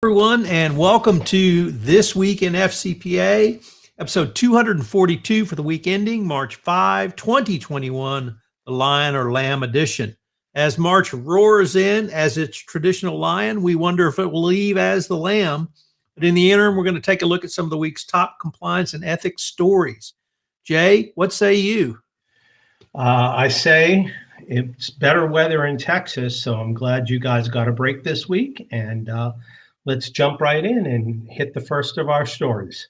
Everyone, and welcome to This Week in FCPA, episode 242 for the week ending March 5, 2021, the Lion or Lamb edition. As March roars in as its traditional lion, we wonder if it will leave as the lamb. But in the interim, we're going to take a look at some of the week's top compliance and ethics stories. Jay, what say you? I say it's better weather in Texas, so I'm glad you guys got a break this week, and let's jump right in and hit the first of our stories.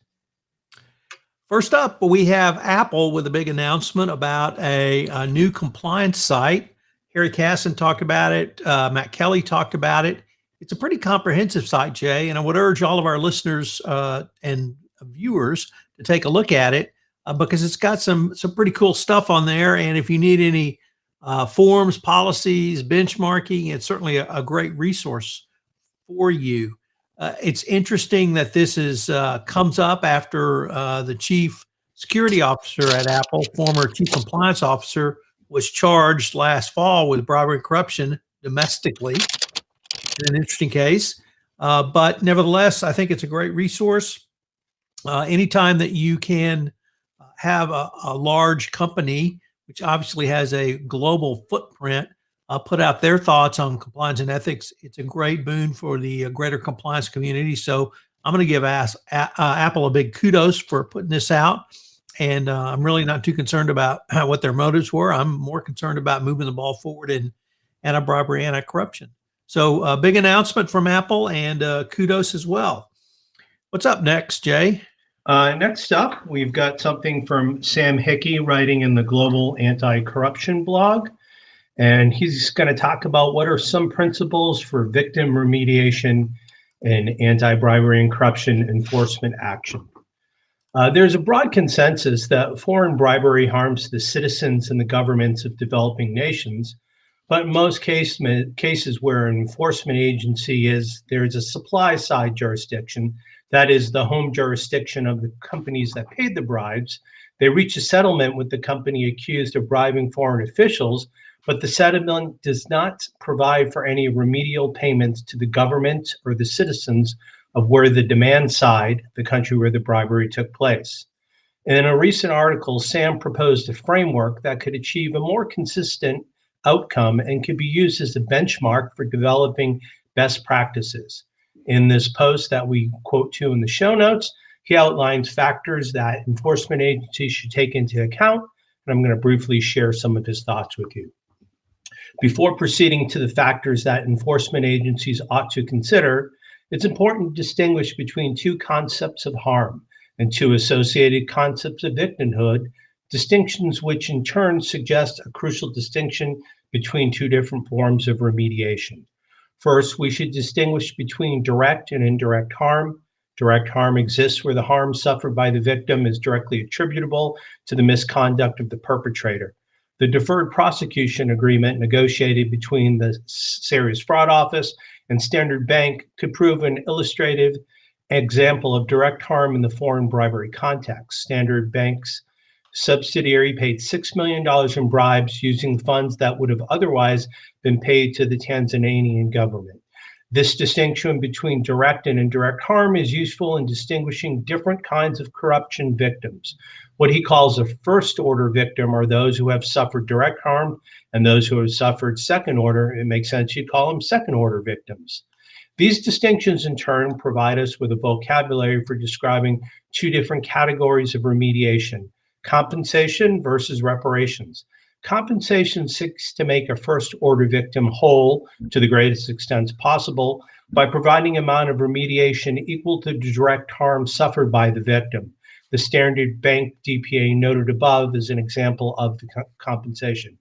First up, we have Apple with a big announcement about a new compliance site. Harry Casson talked about it. Matt Kelly talked about it. It's a pretty comprehensive site, Jay, and I would urge all of our listeners and viewers to take a look at it because it's got some pretty cool stuff on there. And if you need any forms, policies, benchmarking, it's certainly a great resource for you. It's interesting that this is comes up after the chief security officer at Apple, former chief compliance officer, was charged last fall with bribery and corruption domestically. An interesting case, but nevertheless, I think it's a great resource. Anytime that you can have a large company, which obviously has a global footprint, put out their thoughts on compliance and ethics, it's a great boon for the greater compliance community. So I'm going to give Apple a big kudos for putting this out. And I'm really not too concerned about what their motives were. I'm more concerned about moving the ball forward in anti-bribery, anti-corruption. So a big announcement from Apple, and kudos as well. What's up next, Jay? Next up, we've got something from Sam Hickey writing in the Global Anti-Corruption blog. And he's going to talk about what are some principles for victim remediation and anti-bribery and corruption enforcement action. There's a broad consensus that foreign bribery harms the citizens and the governments of developing nations, but in most cases where an enforcement agency there's a supply side jurisdiction, that is the home jurisdiction of the companies that paid the bribes. They reach a settlement with the company accused of bribing foreign officials, but the settlement does not provide for any remedial payments to the government or the citizens of where the demand side, the country where the bribery took place. In a recent article, Sam proposed a framework that could achieve a more consistent outcome and could be used as a benchmark for developing best practices. In this post that we quote to in the show notes, he outlines factors that enforcement agencies should take into account, and I'm going to briefly share some of his thoughts with you. Before proceeding to the factors that enforcement agencies ought to consider, it's important to distinguish between two concepts of harm and two associated concepts of victimhood, distinctions which in turn suggest a crucial distinction between two different forms of remediation. First, we should distinguish between direct and indirect harm. Direct harm exists where the harm suffered by the victim is directly attributable to the misconduct of the perpetrator. The deferred prosecution agreement negotiated between the Serious Fraud Office and Standard Bank could prove an illustrative example of direct harm in the foreign bribery context. Standard Bank's subsidiary paid $6 million in bribes using funds that would have otherwise been paid to the Tanzanian government. This distinction between direct and indirect harm is useful in distinguishing different kinds of corruption victims. What he calls a first-order victim are those who have suffered direct harm, and those who have suffered second-order, it makes sense you'd call them second-order victims. These distinctions, in turn, provide us with a vocabulary for describing two different categories of remediation: compensation versus reparations. Compensation seeks to make a first-order victim whole to the greatest extent possible by providing an amount of remediation equal to the direct harm suffered by the victim. The Standard Bank DPA noted above is an example of the compensation.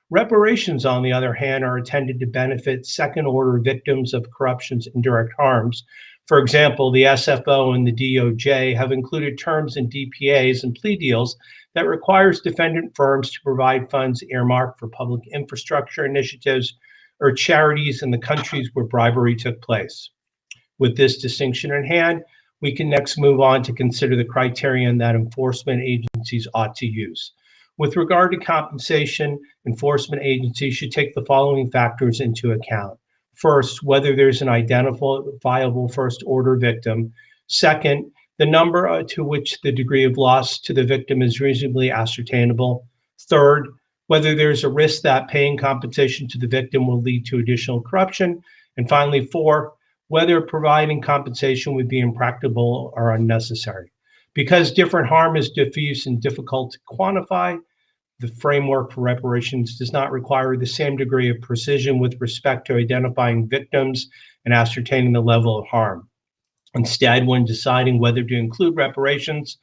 Reparations, on the other hand, are intended to benefit second-order victims of corruption's indirect harms. For example, the SFO and the DOJ have included terms in DPAs and plea deals that requires defendant firms to provide funds earmarked for public infrastructure initiatives or charities in the countries where bribery took place. With this distinction in hand, we can next move on to consider the criterion that enforcement agencies ought to use. With regard to compensation, enforcement agencies should take the following factors into account. First, whether there's an identifiable first order victim. Second, the number to which the degree of loss to the victim is reasonably ascertainable. Third, whether there's a risk that paying compensation to the victim will lead to additional corruption. And finally, four, whether providing compensation would be impractical or unnecessary. Because different harm is diffuse and difficult to quantify, the framework for reparations does not require the same degree of precision with respect to identifying victims and ascertaining the level of harm. Instead, when deciding whether to include reparations,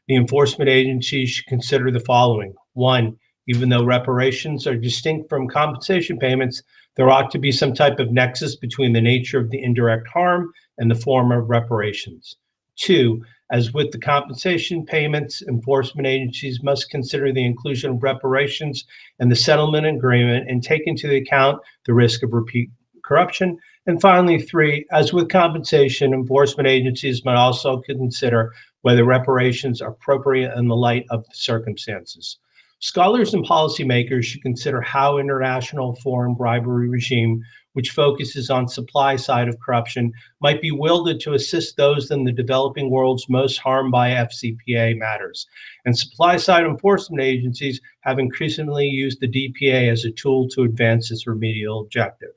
the enforcement agencies should consider the following. One, even though reparations are distinct from compensation payments, there ought to be some type of nexus between the nature of the indirect harm and the form of reparations. Two, as with the compensation payments, enforcement agencies must consider the inclusion of reparations in the settlement agreement and take into account the risk of repeat corruption. And finally, three, as with compensation, enforcement agencies might also consider whether reparations are appropriate in the light of the circumstances. Scholars and policymakers should consider how international foreign bribery regime, which focuses on supply side of corruption, might be wielded to assist those in the developing worlds most harmed by FCPA matters. And supply side enforcement agencies have increasingly used the DPA as a tool to advance its remedial objective.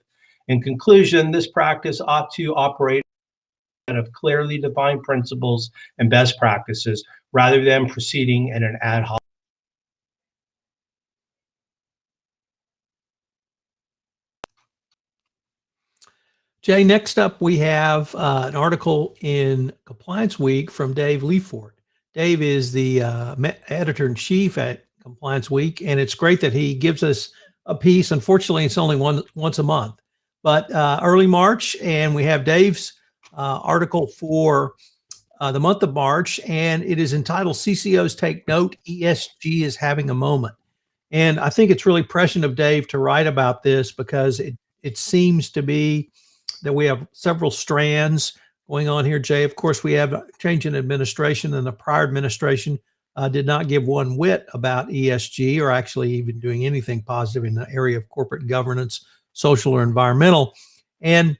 In conclusion, this practice ought to operate of clearly defined principles and best practices rather than proceeding in an ad hoc. Jay, next up we have an article in Compliance Week from Dave Leaford. Dave is the editor-in-chief at Compliance Week, and it's great that he gives us a piece. Unfortunately, it's only once a month, but early March, and we have Dave's article for the month of March, and it is entitled CCOs Take Note, ESG is Having a Moment. And I think it's really prescient of Dave to write about this because it seems to be that we have several strands going on here, Jay. Of course, we have a change in administration, and the prior administration did not give one whit about ESG or actually even doing anything positive in the area of corporate governance, social or environmental. And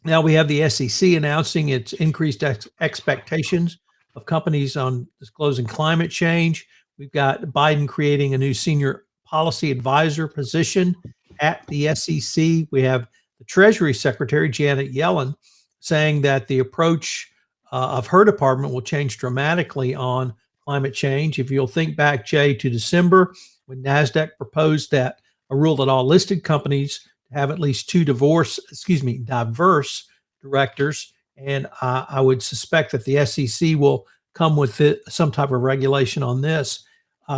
now we have the SEC announcing its increased expectations of companies on disclosing climate change. We've got Biden creating a new senior policy advisor position at the SEC. We have the Treasury Secretary, Janet Yellen, saying that the approach of her department will change dramatically on climate change. If you'll think back, Jay, to December, when NASDAQ proposed that a rule that all listed companies have at least two diverse directors. And I would suspect that the SEC will come with some type of regulation on this.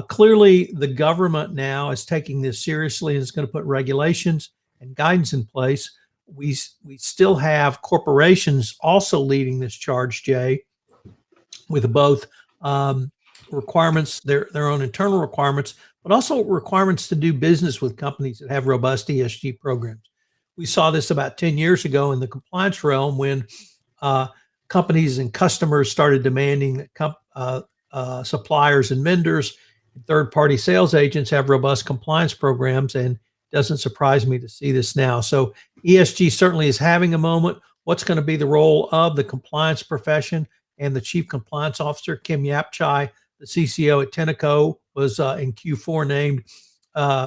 Clearly, the government now is taking this seriously and is going to put regulations and guidance in place. We still have corporations also leading this charge, Jay, with both requirements, their own internal requirements, but also requirements to do business with companies that have robust ESG programs. We saw this about 10 years ago in the compliance realm when companies and customers started demanding that suppliers and vendors and third-party sales agents have robust compliance programs, and doesn't surprise me to see this now. So ESG certainly is having a moment. What's going to be the role of the compliance profession? And the Chief Compliance Officer, Kim Yapchai, the CCO at Tenneco, was in Q4 named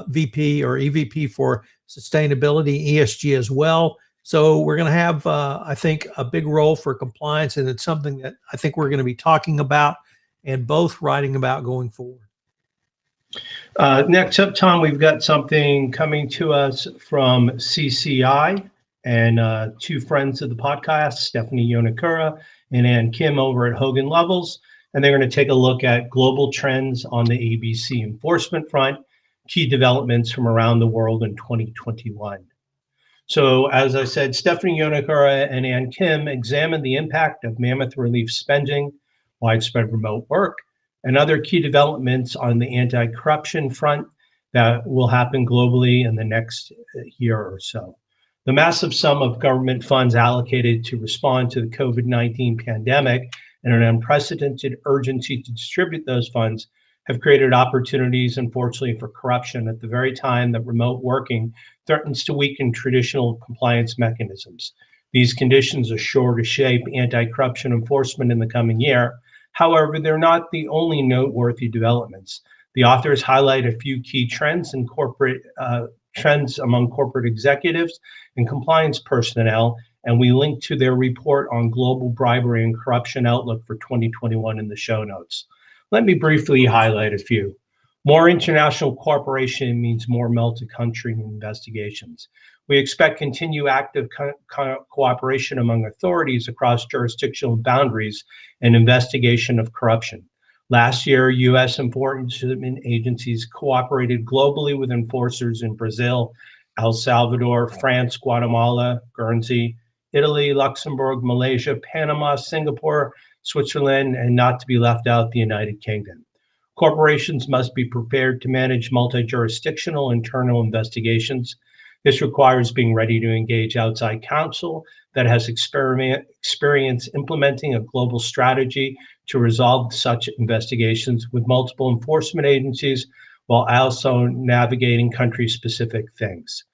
VP or EVP for sustainability, ESG as well. So we're going to have, I think, a big role for compliance, and it's something that I think we're going to be talking about and both writing about going forward. Next up, Tom, we've got something coming to us from CCI and two friends of the podcast, Stephanie Yonakura and Ann Kim over at Hogan Levels. And they're going to take a look at global trends on the ABC enforcement front, key developments from around the world in 2021. So as I said, Stephanie Yonakura and Ann Kim examined the impact of mammoth relief spending, widespread remote work, and other key developments on the anti-corruption front that will happen globally in the next year or so. The massive sum of government funds allocated to respond to the COVID-19 pandemic and an unprecedented urgency to distribute those funds have created opportunities, unfortunately, for corruption at the very time that remote working threatens to weaken traditional compliance mechanisms. These conditions are sure to shape anti-corruption enforcement in the coming year. However, they're not the only noteworthy developments. The authors highlight a few key trends in trends among corporate executives and compliance personnel, and we link to their report on global bribery and corruption outlook for 2021 in the show notes. Let me briefly highlight a few. More international cooperation means more multi-country investigations. We expect continued active cooperation among authorities across jurisdictional boundaries and investigation of corruption. Last year, U.S. enforcement agencies cooperated globally with enforcers in Brazil, El Salvador, France, Guatemala, Guernsey, Italy, Luxembourg, Malaysia, Panama, Singapore, Switzerland, and not to be left out, the United Kingdom. Corporations must be prepared to manage multi-jurisdictional internal investigations. This requires being ready to engage outside counsel that has experience implementing a global strategy to resolve such investigations with multiple enforcement agencies, while also navigating country-specific things.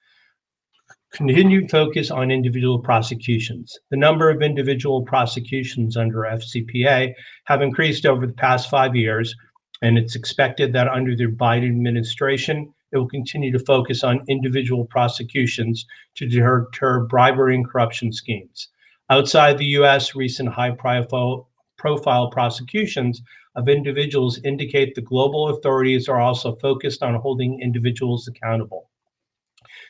Continued focus on individual prosecutions. The number of individual prosecutions under FCPA have increased over the past 5 years, and it's expected that under the Biden administration, it will continue to focus on individual prosecutions to deter bribery and corruption schemes. Outside the U.S., recent high-profile prosecutions of individuals indicate the global authorities are also focused on holding individuals accountable.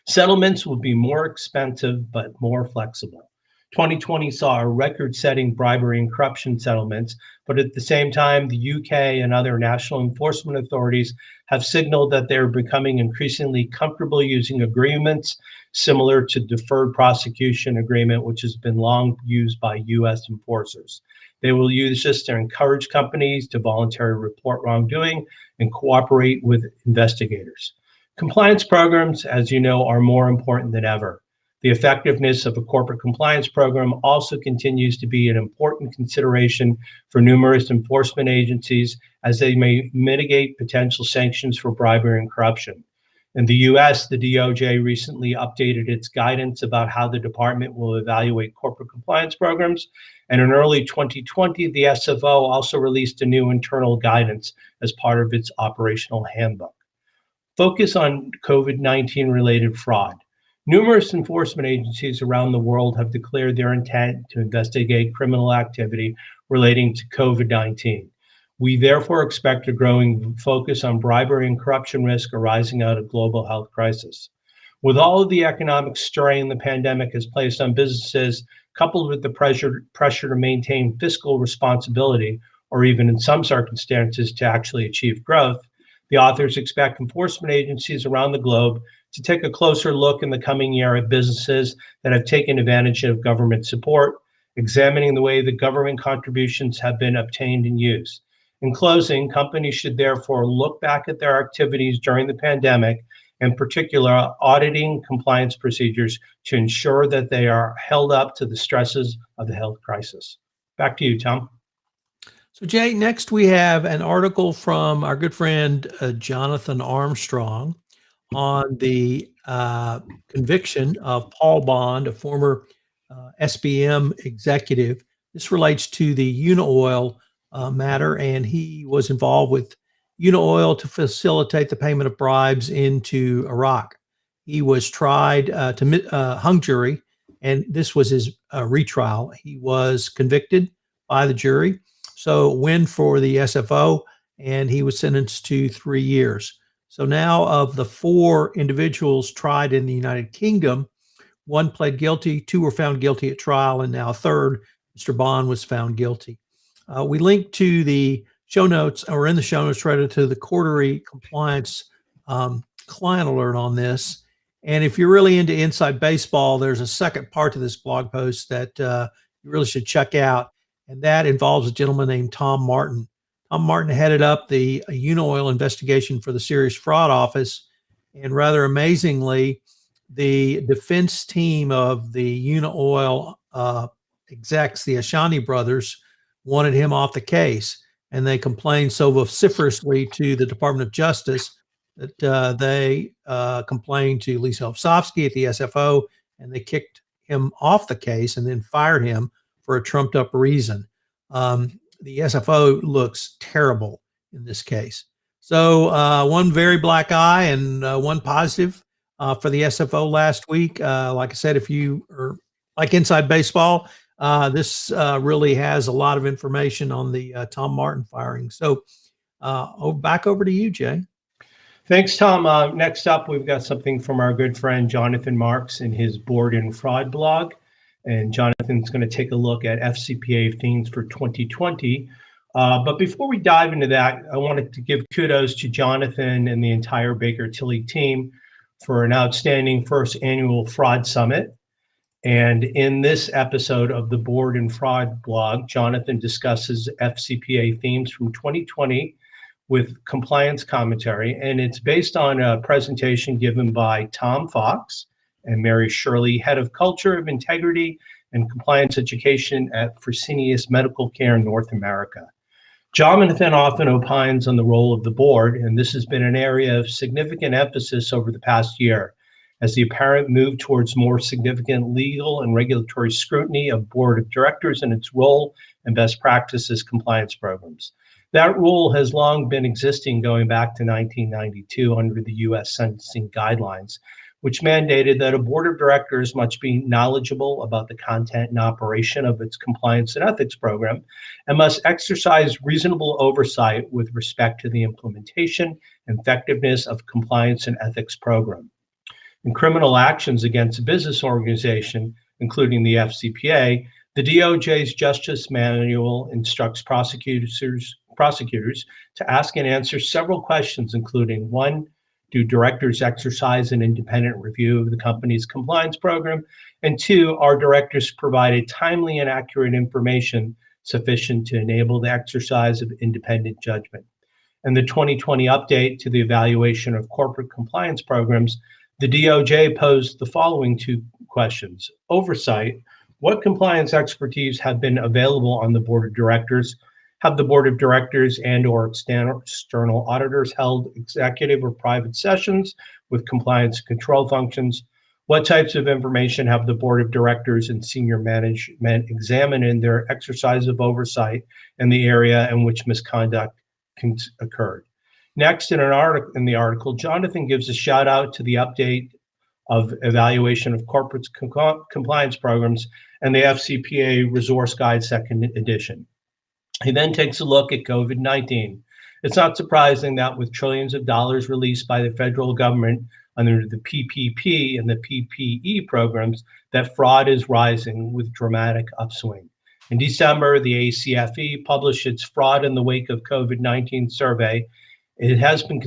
Settlements will be more expensive but more flexible. 2020 saw a record-setting bribery and corruption settlements, but at the same time, the UK and other national enforcement authorities have signaled that they're becoming increasingly comfortable using agreements similar to deferred prosecution agreement, which has been long used by US enforcers. They will use this to encourage companies to voluntarily report wrongdoing and cooperate with investigators. Compliance programs, as you know, are more important than ever. The effectiveness of a corporate compliance program also continues to be an important consideration for numerous enforcement agencies as they may mitigate potential sanctions for bribery and corruption. In the US, the DOJ recently updated its guidance about how the department will evaluate corporate compliance programs. And in early 2020, the SFO also released a new internal guidance as part of its operational handbook. Focus on COVID-19 related fraud. Numerous enforcement agencies around the world have declared their intent to investigate criminal activity relating to COVID-19. We therefore expect a growing focus on bribery and corruption risk arising out of global health crisis. With all of the economic strain the pandemic has placed on businesses, coupled with the pressure to maintain fiscal responsibility, or even in some circumstances to actually achieve growth, the authors expect enforcement agencies around the globe to take a closer look in the coming year at businesses that have taken advantage of government support, examining the way the government contributions have been obtained and used. In closing, companies should therefore look back at their activities during the pandemic, in particular auditing compliance procedures to ensure that they are held up to the stresses of the health crisis. Back to you, Tom. So Jay, next we have an article from our good friend Jonathan Armstrong on the conviction of Paul Bond, a former SBM executive. This relates to the Unaoil matter, and he was involved with Unaoil to facilitate the payment of bribes into Iraq. He was tried to hung jury, and this was his retrial. He was convicted by the jury, so win for the SFO, and he was sentenced to 3 years. So now of the 4 individuals tried in the United Kingdom, 1 pled guilty, 2 were found guilty at trial, and now a third, Mr. Bond, was found guilty. We link to the show notes, or in the show notes, right to the quarterly compliance client alert on this. And if you're really into inside baseball, there's a second part to this blog post that you really should check out, and that involves a gentleman named Tom Martin. Tom Martin headed up the Unaoil investigation for the Serious Fraud Office, and rather amazingly, the defense team of the Unaoil execs, the Ashani brothers, wanted him off the case. and they complained so vociferously to the Department of Justice that they complained to Lisa Olsovsky at the SFO, and they kicked him off the case and then fired him for a trumped up reason. The SFO looks terrible in this case. So one very black eye and one positive for the SFO last week. Like I said, if you are like Inside Baseball, this really has a lot of information on the Tom Martin firing. So back over to you, Jay. Thanks, Tom. Next up, we've got something from our good friend Jonathan Marks in his Board and Fraud blog. And Jonathan's going to take a look at FCPA themes for 2020. But before we dive into that, I wanted to give kudos to Jonathan and the entire Baker Tilly team for an outstanding first annual fraud summit. And in this episode of the Board and Fraud blog, Jonathan discusses FCPA themes from 2020 with compliance commentary. And it's based on a presentation given by Tom Fox and Mary Shirley, Head of Culture of Integrity and Compliance Education at Fresenius Medical Care in North America. Jonathan often opines on the role of the board, and this has been an area of significant emphasis over the past year as the apparent move towards more significant legal and regulatory scrutiny of board of directors and its role and best practices compliance programs. That rule has long been existing going back to 1992 under the U.S. sentencing guidelines, which mandated that a board of directors must be knowledgeable about the content and operation of its compliance and ethics program and must exercise reasonable oversight with respect to the implementation and effectiveness of compliance and ethics program. In criminal actions against a business organization, including the FCPA, the DOJ's Justice Manual instructs prosecutors to ask and answer several questions, including: one, do directors exercise an independent review of the company's compliance program? And two, are directors provided timely and accurate information sufficient to enable the exercise of independent judgment? In the 2020 update to the evaluation of corporate compliance programs, the DOJ posed the following two questions. Oversight: what compliance expertise have been available on the board of directors? Have the board of directors and/or external auditors held executive or private sessions with compliance and control functions? What types of information have the board of directors and senior management examined in their exercise of oversight in the area in which misconduct occurred? Next, in the article, Jonathan gives a shout out to the update of evaluation of corporate compliance programs and the FCPA Resource Guide Second Edition. He then takes a look at COVID-19. It's not surprising that with trillions of dollars released by the federal government under the PPP and the PPE programs, that fraud is rising with dramatic upswing. In December, the ACFE published its Fraud in the Wake of COVID-19 survey. It has been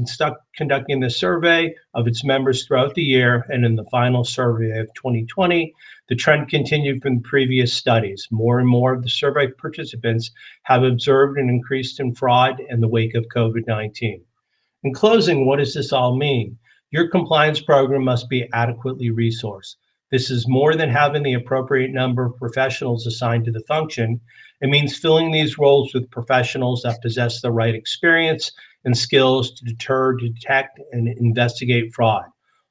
conducting the survey of its members throughout the year, and in the final survey of 2020, the trend continued from previous studies. More and more of the survey participants have observed an increase in fraud in the wake of COVID-19. In closing, what does this all mean? Your compliance program must be adequately resourced. This is more than having the appropriate number of professionals assigned to the function. It means filling these roles with professionals that possess the right experience and skills to deter, detect, and investigate fraud.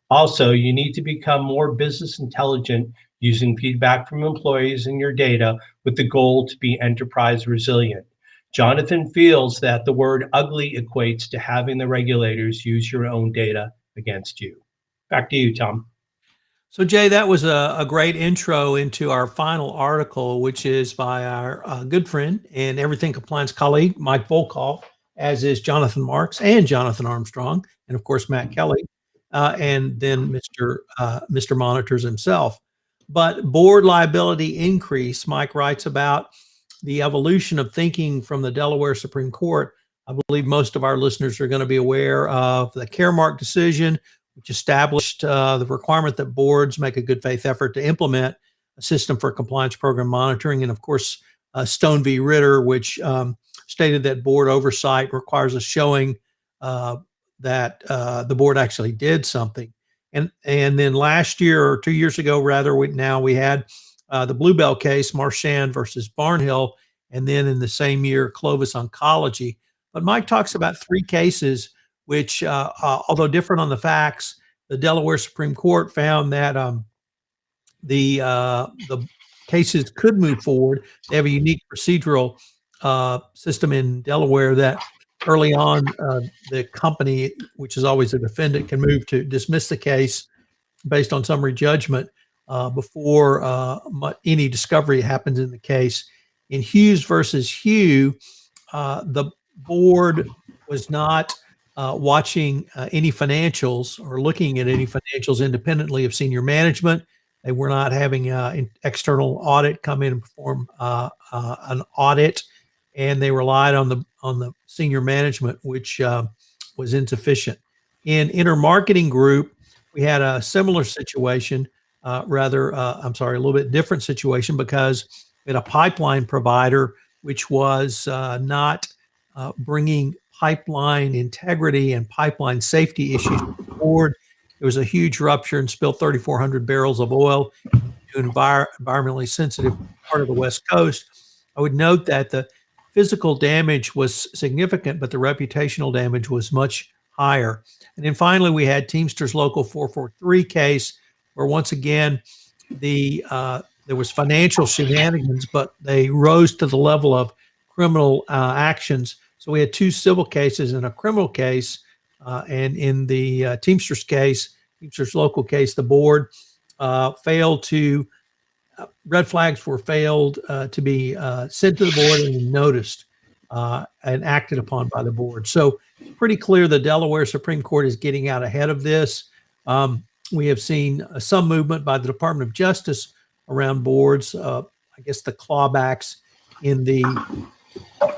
Also, you need to become more business intelligent using feedback from employees and your data with the goal to be enterprise resilient. Jonathan feels that the word ugly equates to having the regulators use your own data against you. Back to you, Tom. So, Jay, that was a great intro into our final article, which is by our good friend and Everything Compliance colleague, Mike Volkov, as is Jonathan Marks and Jonathan Armstrong, and of course, Matt Kelly, and then Mr. Monitors himself. But board liability increase, Mike writes about the evolution of thinking from the Delaware Supreme Court. I believe most of our listeners are going to be aware of the Caremark decision, which established the requirement that boards make a good faith effort to implement a system for compliance program monitoring. And of course, Stone v. Ritter, which stated that board oversight requires a showing that the board actually did something. And then last year, or 2 years ago, rather, we had the Bluebell case, Marchand versus Barnhill, and then in the same year, Clovis Oncology. But Mike talks about three cases which, although different on the facts, the Delaware Supreme Court found that the cases could move forward. They have a unique procedural system in Delaware that early on, the company, which is always a defendant, can move to dismiss the case based on summary judgment before any discovery happens in the case. In Hughes versus Hugh, the board was not watching any financials or looking at any financials independently of senior management. They were not having an external audit come in and perform an audit, and they relied on the senior management, which was insufficient. In Intermarketing Group, we had a similar situation, a little bit different situation, because we had a pipeline provider which was not bringing pipeline integrity and pipeline safety issues to the board. There was a huge rupture and spilled 3,400 barrels of oil into an environmentally sensitive part of the West Coast. I would note that the physical damage was significant, but the reputational damage was much higher. And then finally, we had Teamsters Local 443 case, where once again, there was financial shenanigans, but they rose to the level of criminal actions. So we had two civil cases and a criminal case. And in the Teamsters case, Teamsters Local case, the board failed to, red flags were failed to be sent to the board and noticed and acted upon by the board. So it's pretty clear the Delaware Supreme Court is getting out ahead of this. We have seen some movement by the Department of Justice around boards. I guess the clawbacks in the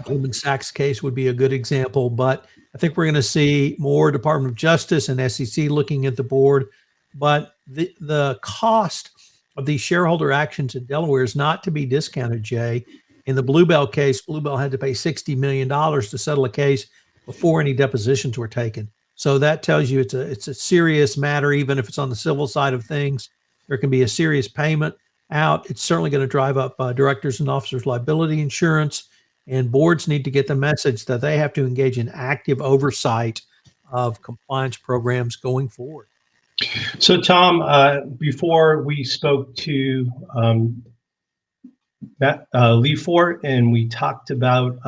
Goldman Sachs case would be a good example, but I think we're going to see more Department of Justice and SEC looking at the board. But the cost of these shareholder actions in Delaware is not to be discounted, Jay. In the Bluebell case, Bluebell had to pay $60 million to settle a case before any depositions were taken. So that tells you it's a serious matter, even if it's on the civil side of things. There can be a serious payment out. It's certainly going to drive up directors and officers' liability insurance. And boards need to get the message that they have to engage in active oversight of compliance programs going forward. So, Tom, before we spoke to Matt Leafort, and we talked about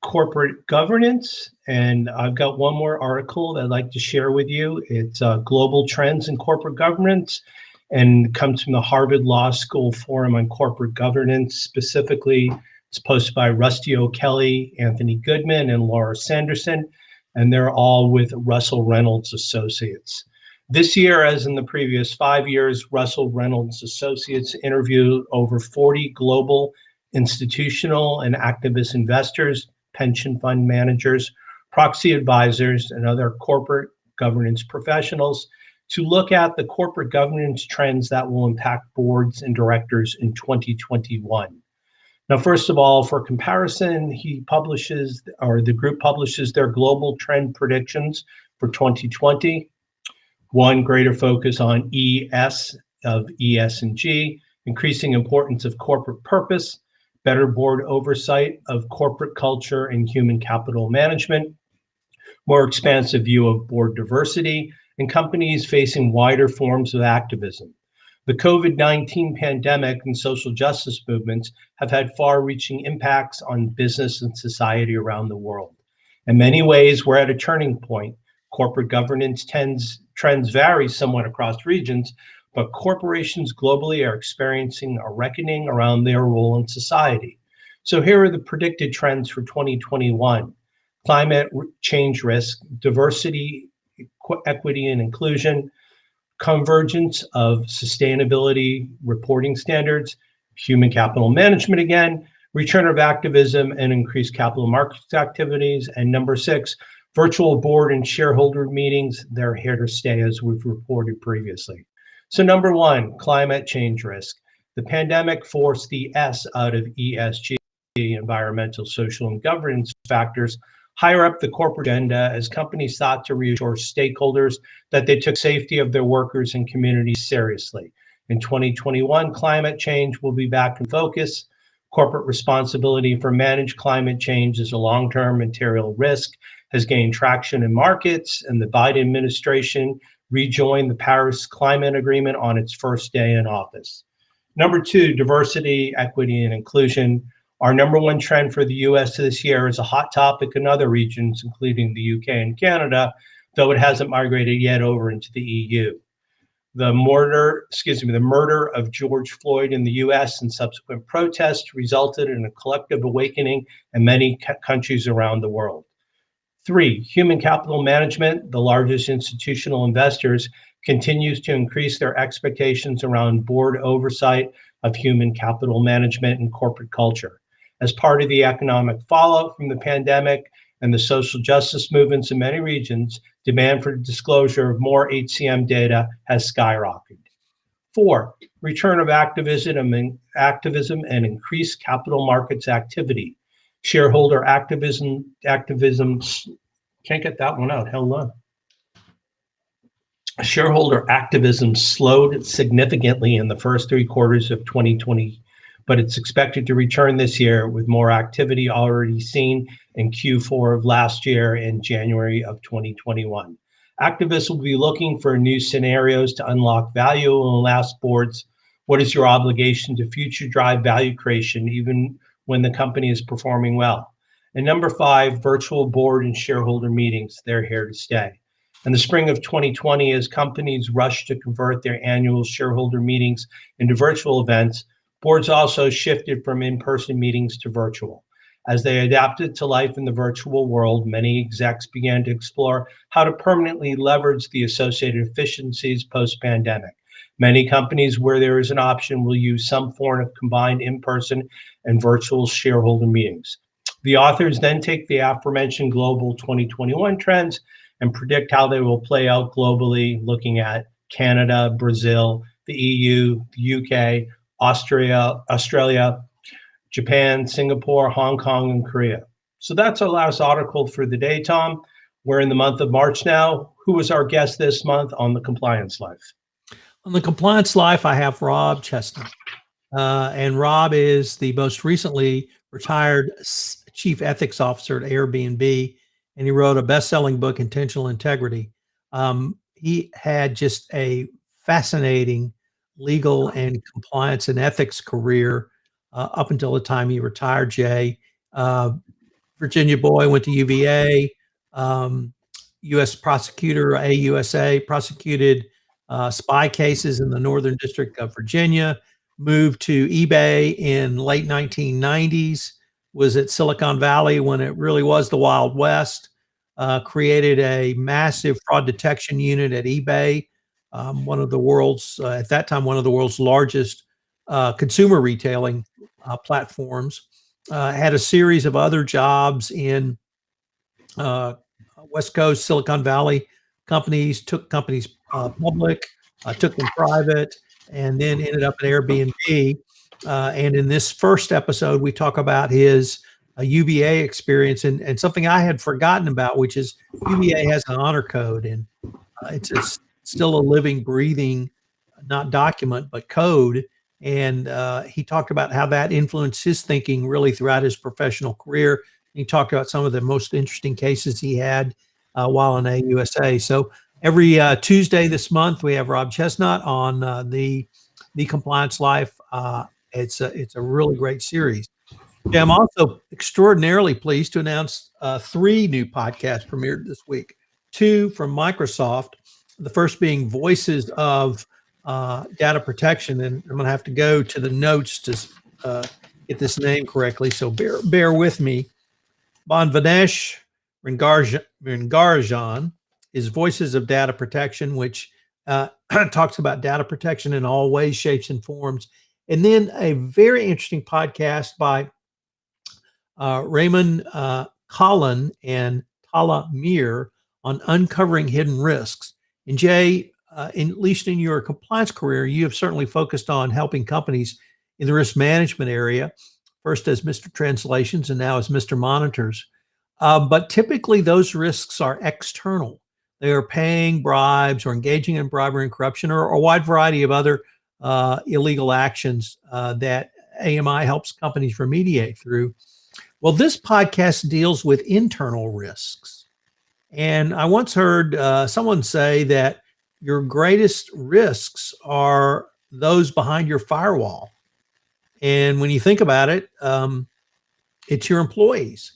corporate governance, and I've got one more article that I'd like to share with you. It's Global Trends in Corporate Governance, and it comes from the Harvard Law School Forum on Corporate Governance. Specifically, it's posted by Rusty O'Kelly, Anthony Goodman, and Laura Sanderson, and they're all with Russell Reynolds Associates. This year, as in the previous 5 years, Russell Reynolds Associates interviewed over 40 global institutional and activist investors, pension fund managers, proxy advisors, and other corporate governance professionals to look at the corporate governance trends that will impact boards and directors in 2021. Now, first of all, for comparison, the group publishes their global trend predictions for 2020. One, greater focus on ES of ES&G, increasing importance of corporate purpose, better board oversight of corporate culture and human capital management, more expansive view of board diversity, and companies facing wider forms of activism. The COVID-19 pandemic and social justice movements have had far-reaching impacts on business and society around the world. In many ways, we're at a turning point. Corporate governance trends vary somewhat across regions, but corporations globally are experiencing a reckoning around their role in society. So here are the predicted trends for 2021. Climate change risk, diversity, equity and inclusion, convergence of sustainability reporting standards, human capital management again, return of activism and increased capital markets activities, and number 6, virtual board and shareholder meetings. They're here to stay, as we've reported previously. So number 1, climate change risk. The pandemic forced the S out of ESG, environmental, social, and governance factors, higher up the corporate agenda as companies sought to reassure stakeholders that they took safety of their workers and communities seriously. In 2021, climate change will be back in focus. Corporate responsibility for managed climate change as a long-term material risk has gained traction in markets, and the Biden administration rejoined the Paris Climate Agreement on its first day in office. Number two, diversity, equity, and inclusion. Our number one trend for the US this year is a hot topic in other regions, including the UK and Canada, though it hasn't migrated yet over into the EU. The murder of George Floyd in the US and subsequent protests resulted in a collective awakening in many countries around the world. Three, human capital management. The largest institutional investors continues to increase their expectations around board oversight of human capital management and corporate culture. As part of the economic fallout from the pandemic and the social justice movements in many regions, demand for disclosure of more HCM data has skyrocketed. Four, return of activism and increased capital markets activity. Shareholder activism, can't get that one out, held on. Shareholder activism slowed significantly in the first 3 quarters of 2020, but it's expected to return this year with more activity already seen in Q4 of last year and January of 2021. Activists will be looking for new scenarios to unlock value and ask boards, what is your obligation to future drive value creation even when the company is performing well? And number 5, virtual board and shareholder meetings, they're here to stay. In the spring of 2020, as companies rushed to convert their annual shareholder meetings into virtual events, boards also shifted from in-person meetings to virtual. As they adapted to life in the virtual world, many execs began to explore how to permanently leverage the associated efficiencies post-pandemic. Many companies where there is an option will use some form of combined in-person and virtual shareholder meetings. The authors then take the aforementioned global 2021 trends and predict how they will play out globally, looking at Canada, Brazil, the EU, the UK, Australia, Japan, Singapore, Hong Kong, and Korea. So that's our last article for the day, Tom. We're in the month of March now. Who was our guest this month on the Compliance Life? On the Compliance Life, I have Rob Chestnut. And Rob is the most recently retired Chief Ethics Officer at Airbnb, and he wrote a best-selling book, Intentional Integrity. He had just a fascinating legal and compliance and ethics career up until the time he retired, Jay. Virginia boy, went to UVA, U.S. prosecutor, AUSA, prosecuted spy cases in the Northern District of Virginia, moved to eBay in late 1990s, was at Silicon Valley when it really was the Wild West, created a massive fraud detection unit at eBay, one of the world's, at that time, one of the world's largest consumer retailing platforms, had a series of other jobs in West Coast, Silicon Valley companies, took companies public, took them private, and then ended up at Airbnb. And in this first episode, we talk about his UVA experience and something I had forgotten about, which is UVA has an honor code, and it's still a living, breathing, not document, but code. And he talked about how that influenced his thinking really throughout his professional career. He talked about some of the most interesting cases he had while in AUSA. So every Tuesday this month, we have Rob Chestnut on the Compliance Life. It's a really great series. Yeah, I'm also extraordinarily pleased to announce 3 new podcasts premiered this week. 2 from Microsoft, the first being Voices of Data Protection, and I'm going to have to go to the notes to get this name correctly, so bear with me. Bhanvanesh Rangarajan is Voices of Data Protection, which talks about data protection in all ways, shapes, and forms. And then a very interesting podcast by Raymond Collin and Tala Mir on uncovering hidden risks. And Jay, at least in your compliance career, you have certainly focused on helping companies in the risk management area, first as Mr. Translations and now as Mr. Monitors. But typically those risks are external. They are paying bribes or engaging in bribery and corruption or a wide variety of other illegal actions that AMI helps companies remediate through. Well, this podcast deals with internal risks. And I once heard someone say that your greatest risks are those behind your firewall. And when you think about it, it's your employees.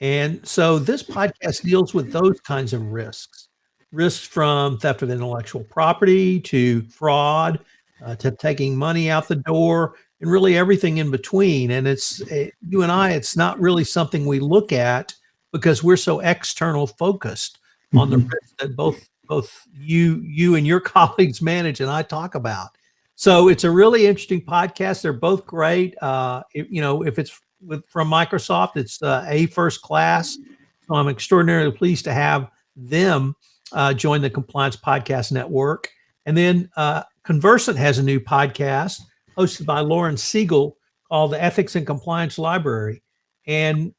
And so this podcast deals with those kinds of risks from theft of intellectual property to fraud, to taking money out the door, and really everything in between. And you and I, it's not really something we look at because we're so external focused on the risks that both you and your colleagues manage and I talk about. So it's a really interesting podcast. They're both great. If it's from Microsoft, it's A First Class. So I'm extraordinarily pleased to have them join the Compliance Podcast Network. And then Conversant has a new podcast hosted by Lauren Siegel called the Ethics and Compliance Library. And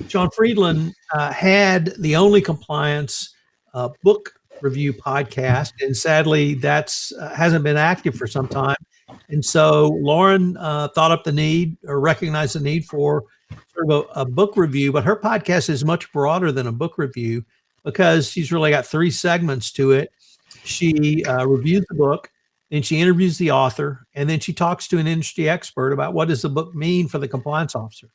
John Friedland had the only compliance book review podcast, and sadly that's hasn't been active for some time. And so Lauren thought up the need or recognized the need for sort of a book review, but her podcast is much broader than a book review because she's really got 3 segments to it. She reviews the book, then she interviews the author, and then she talks to an industry expert about what does the book mean for the compliance officer.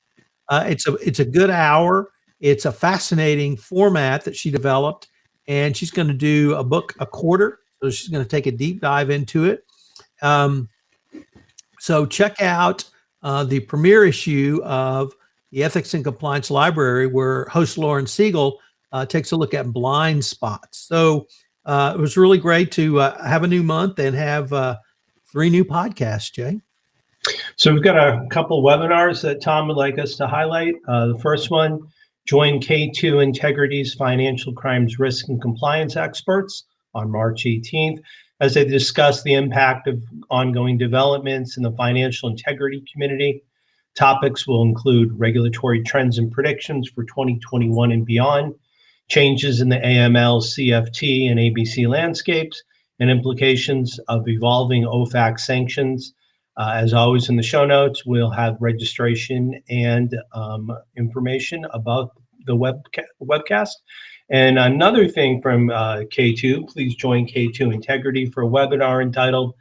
It's a good hour. It's a fascinating format that she developed, and she's going to do a book a quarter. So she's going to take a deep dive into it. So check out the premiere issue of the Ethics and Compliance Library, where host Lauren Siegel takes a look at blind spots. So it was really great to have a new month and have 3 new podcasts, Jay. So we've got a couple webinars that Tom would like us to highlight. The first one, join K2 Integrity's Financial Crimes Risk and Compliance Experts on March 18th as they discuss the impact of ongoing developments in the financial integrity community. Topics will include regulatory trends and predictions for 2021 and beyond, changes in the AML, CFT, and ABC landscapes, and implications of evolving OFAC sanctions. As always, in the show notes, we'll have registration and information about the webcast. And another thing from K2, please join K2 Integrity for a webinar entitled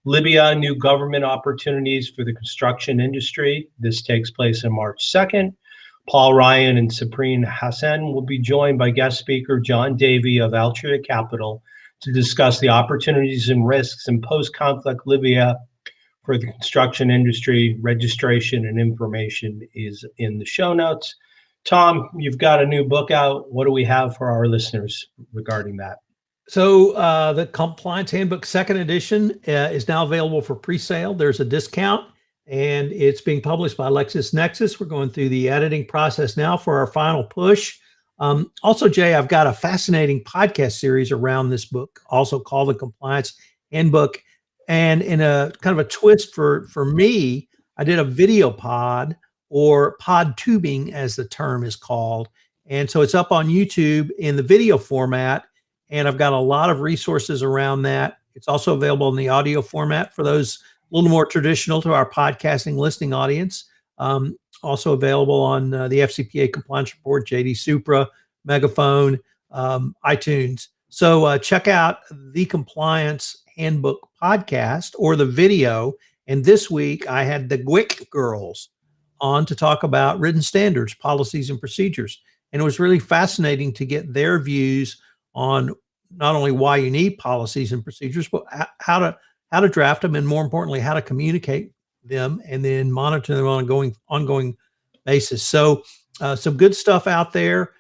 Libya, New Government Opportunities for the Construction Industry. This takes place on March 2nd. Paul Ryan and Sabrine Hassan will be joined by guest speaker John Davey of Altria Capital to discuss the opportunities and risks in post-conflict Libya for the construction industry. Registration and information is in the show notes. Tom, you've got a new book out. What do we have for our listeners regarding that? So the Compliance Handbook 2nd edition is now available for pre-sale. There's a discount, and it's being published by LexisNexis. We're going through the editing process now for our final push. Also, Jay, I've got a fascinating podcast series around this book, also called the Compliance Handbook. And in a kind of a twist for me, I did a video pod, or pod tubing as the term is called. And so it's up on YouTube in the video format, and I've got a lot of resources around that. It's also available in the audio format for those a little more traditional to our podcasting listening audience. Also available on the FCPA Compliance Report, JD Supra, Megaphone, iTunes. So check out the Compliance Handbook podcast or the video. And this week I had the GWIC girls on to talk about written standards, policies, and procedures. And it was really fascinating to get their views on not only why you need policies and procedures, but how to draft them, and more importantly, how to communicate them and then monitor them on an ongoing basis. So some good stuff out there.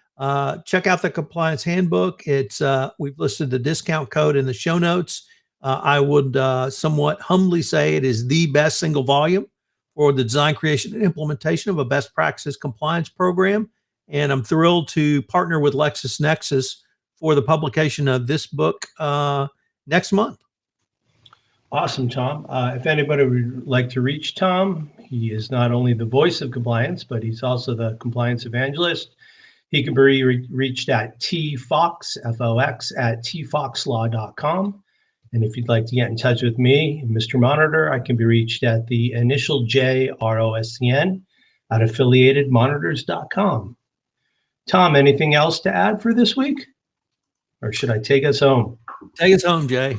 Check out the Compliance Handbook. It's we've listed the discount code in the show notes. I would somewhat humbly say it is the best single volume for the design, creation, and implementation of a best practices compliance program. And I'm thrilled to partner with LexisNexis for the publication of this book next month. Awesome, Tom. If anybody would like to reach Tom, he is not only the voice of compliance, but he's also the compliance evangelist. He can be reached at tfox, F-O-X, at tfoxlaw.com. And if you'd like to get in touch with me, Mr. Monitor, I can be reached at the initial J ROSCN at affiliatedmonitors.com. Tom, anything else to add for this week? Or should I take us home? Take us home, Jay.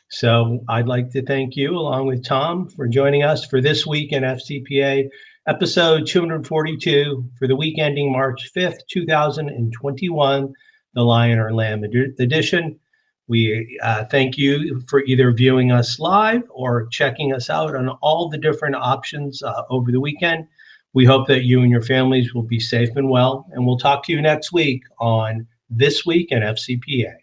So I'd like to thank you, along with Tom, for joining us for this week in FCPA episode 242 for the week ending March 5th, 2021, the Lion or Lamb edition. We thank you for either viewing us live or checking us out on all the different options over the weekend. We hope that you and your families will be safe and well, and we'll talk to you next week on This Week in FCPA.